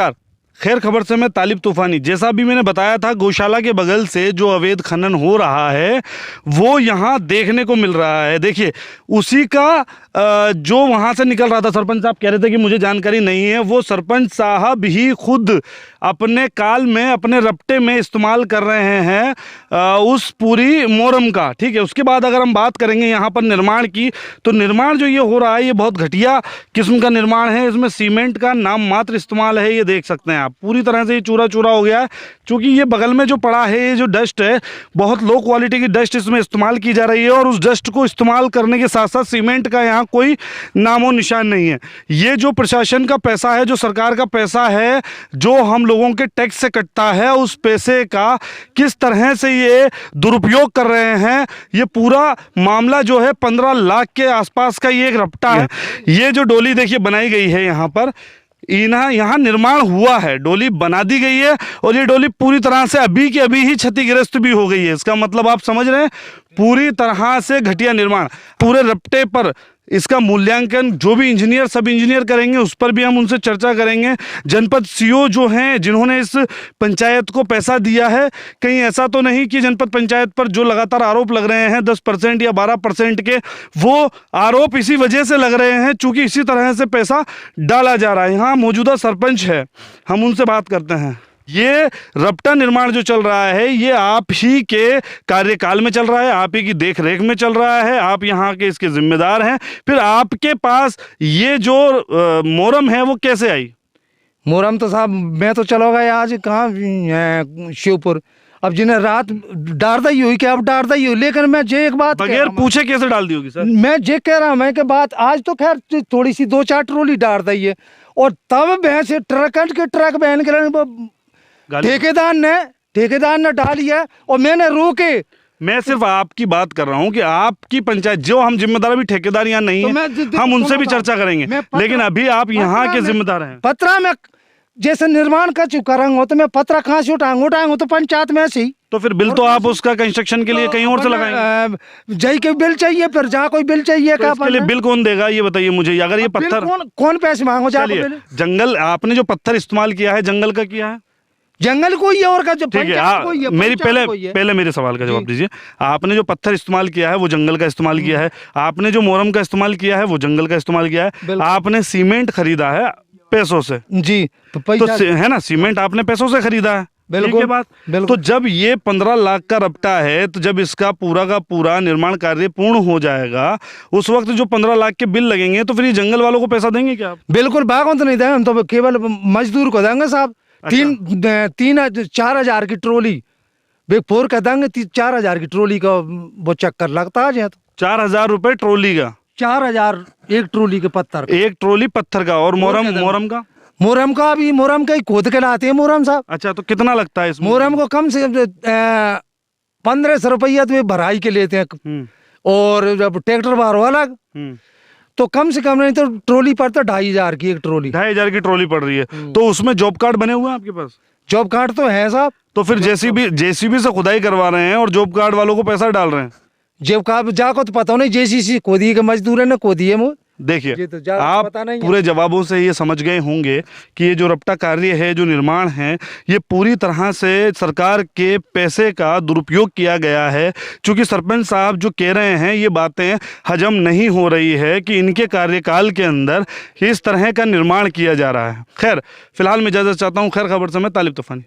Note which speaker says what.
Speaker 1: नमस्कार। खैर खबर से मैं तालिब तूफानी। जैसा भी मैंने बताया था, गौशाला के बगल से जो अवैध खनन हो रहा है वो यहाँ देखने को मिल रहा है। देखिए, उसी का जो वहाँ से निकल रहा था, सरपंच साहब कह रहे थे कि मुझे जानकारी नहीं है, वो सरपंच साहब ही खुद अपने काल में, अपने रपटे में इस्तेमाल कर रहे हैं उस पूरी मोरम का। ठीक है, उसके बाद अगर हम बात करेंगे यहाँ पर निर्माण की, तो निर्माण जो ये हो रहा है ये बहुत घटिया किस्म का निर्माण है। इसमें सीमेंट का नाम मात्र इस्तेमाल है, ये देख सकते हैं आप। पूरी तरह से ये चूरा चूरा हो गया है, क्योंकि ये बगल में जो पड़ा है, ये जो डस्ट है, बहुत लो क्वालिटी की डस्ट इसमें इस्तेमाल की जा रही है, और उस डस्ट को इस्तेमाल करने के साथ साथ सीमेंट का यहाँ कोई नामो निशान नहीं है। ये जो प्रशासन का पैसा है, जो सरकार का पैसा है, जो हम लोगों के टैक्स से कटता है, उस पैसे का किस तरह से ये दुरुपयोग कर रहे हैं। ये पूरा मामला जो है 15 लाख के आसपास का ये एक रपटा है। ये जो डोली देखिए बनाई गई है यहाँ पर, यहाँ निर्माण हुआ है, डोली बना दी गई है, और ये डोली पूरी तरह से अभी की अभी ही क्षतिग्रस्त भी हो गई है। इसका मतलब आप समझ रहे हैं, पूरी तरह से घटिया निर्माण। पूरे रपटे पर इसका मूल्यांकन जो भी इंजीनियर, सब इंजीनियर करेंगे, उस पर भी हम उनसे चर्चा करेंगे। जनपद सीओ जो हैं, जिन्होंने इस पंचायत को पैसा दिया है, कहीं ऐसा तो नहीं कि जनपद पंचायत पर जो लगातार आरोप लग रहे हैं 10% या 12% के, वो आरोप इसी वजह से लग रहे हैं चूंकि इसी तरह से पैसा डाला जा रहा है। यहाँ मौजूदा सरपंच है, हम उनसे बात करते हैं। ये रपटा निर्माण जो चल रहा है, ये आप ही के कार्यकाल में चल रहा है, आप ही की देख रेख में चल रहा है, आप यहाँ के इसके जिम्मेदार हैं। फिर आपके पास ये जो मोरम है वो कैसे आई?
Speaker 2: मोरम तो साहब मैं तो चला गया आज कहाँ शिवपुर। अब जिन्हें रात डार दी हुई, क्या अब डार दी हुई, लेकिन मैं जे एक बात
Speaker 1: बगैर पूछे कैसे डाल दी होगी सर?
Speaker 2: मैं जे कह रहा मैं के बात आज तो खैर थोड़ी सी 2-4 ट्रोली डार दी है, और तब भैंस ट्रक बहन के ठेकेदार ने डाली है, और मैंने रोके।
Speaker 1: मैं सिर्फ आपकी बात कर रहा हूं कि आपकी पंचायत, जो हम जिम्मेदार, अभी ठेकेदार यहाँ नहीं है, हम उनसे भी चर्चा करेंगे, लेकिन अभी आप यहाँ के जिम्मेदार हैं।
Speaker 2: पत्रा में जैसे निर्माण कर चुका रहा तो मैं पत्रा कहाँ से उठाऊंगा तो पंचायत में से ही।
Speaker 1: तो फिर बिल तो आप उसका कंस्ट्रक्शन के लिए कहीं और से लगाएंगे।
Speaker 2: जय के बिल चाहिए, फिर जहाँ कोई बिल चाहिए
Speaker 1: तो इसके लिए बिल कौन देगा, ये बताइए मुझे। अगर ये पत्थर
Speaker 2: कौन पैसे मांगो?
Speaker 1: जंगल, आपने जो पत्थर इस्तेमाल किया है, जंगल का किया है?
Speaker 2: जंगल कोई है और का जो
Speaker 1: ठीक है, मेरी पहले मेरे सवाल का जवाब दीजिए। आपने जो पत्थर इस्तेमाल किया है वो जंगल का इस्तेमाल किया है, आपने जो मोरम का इस्तेमाल किया है वो जंगल का इस्तेमाल किया है, आपने सीमेंट खरीदा है पैसों से
Speaker 2: जी,
Speaker 1: तो है ना, सीमेंट आपने पैसों से खरीदा है।
Speaker 2: बिल्कुल
Speaker 1: बात। तो जब ये 15 लाख का रपटा है, तो जब इसका पूरा का पूरा निर्माण कार्य पूर्ण हो जाएगा, उस वक्त जो 15 लाख के बिल लगेंगे, तो फिर ये जंगल वालों को पैसा देंगे क्या आप?
Speaker 2: बिल्कुल बागों तो नहीं देंगे, हम तो केवल मजदूर को देंगे साहब। 4,000 की ट्रोली बिग 4 का देंगे, 4,000 की ट्रोली का वो चक्कर लगता है। तो
Speaker 1: 4,000 रुपए ट्रोली का?
Speaker 2: 4,000 एक ट्रोली के पत्थर,
Speaker 1: एक ट्रोली पत्थर का। और मोरम का?
Speaker 2: मोरम का भी, मोरम का ही खोद के लाते हैं मोरम साहब।
Speaker 1: अच्छा, तो कितना लगता है इसमें?
Speaker 2: मोरम को कम से 1,500 रुपया तो भराई के लेते हैं, और जब ट्रैक्टर बारो अलग, तो कम से कम नहीं तो ट्रोली पर तो 2,500 की एक ट्रोली,
Speaker 1: 2,500 की ट्रोली पड़ रही है। तो उसमें जॉब कार्ड बने हुए हैं आपके पास?
Speaker 2: जॉब कार्ड तो है साहब। तो
Speaker 1: फिर जेसीबी से खुदाई करवा रहे हैं और जॉब कार्ड वालों को पैसा डाल रहे हैं?
Speaker 2: जॉब कार्ड जाको तो पता नहीं, जेसीसी खोदी के मजदूर है ना खोदी है।
Speaker 1: देखिए, आप पूरे जवाबों से ये समझ गए होंगे कि ये जो रपटा कार्य है, जो निर्माण है, ये पूरी तरह से सरकार के पैसे का दुरुपयोग किया गया है। क्योंकि सरपंच साहब जो कह रहे हैं, ये बातें हजम नहीं हो रही है कि इनके कार्यकाल के अंदर इस तरह का निर्माण किया जा रहा है। खैर, फिलहाल मैं इजाजत चाहता हूँ। खैर खबर से मैं तालिब तूफानी।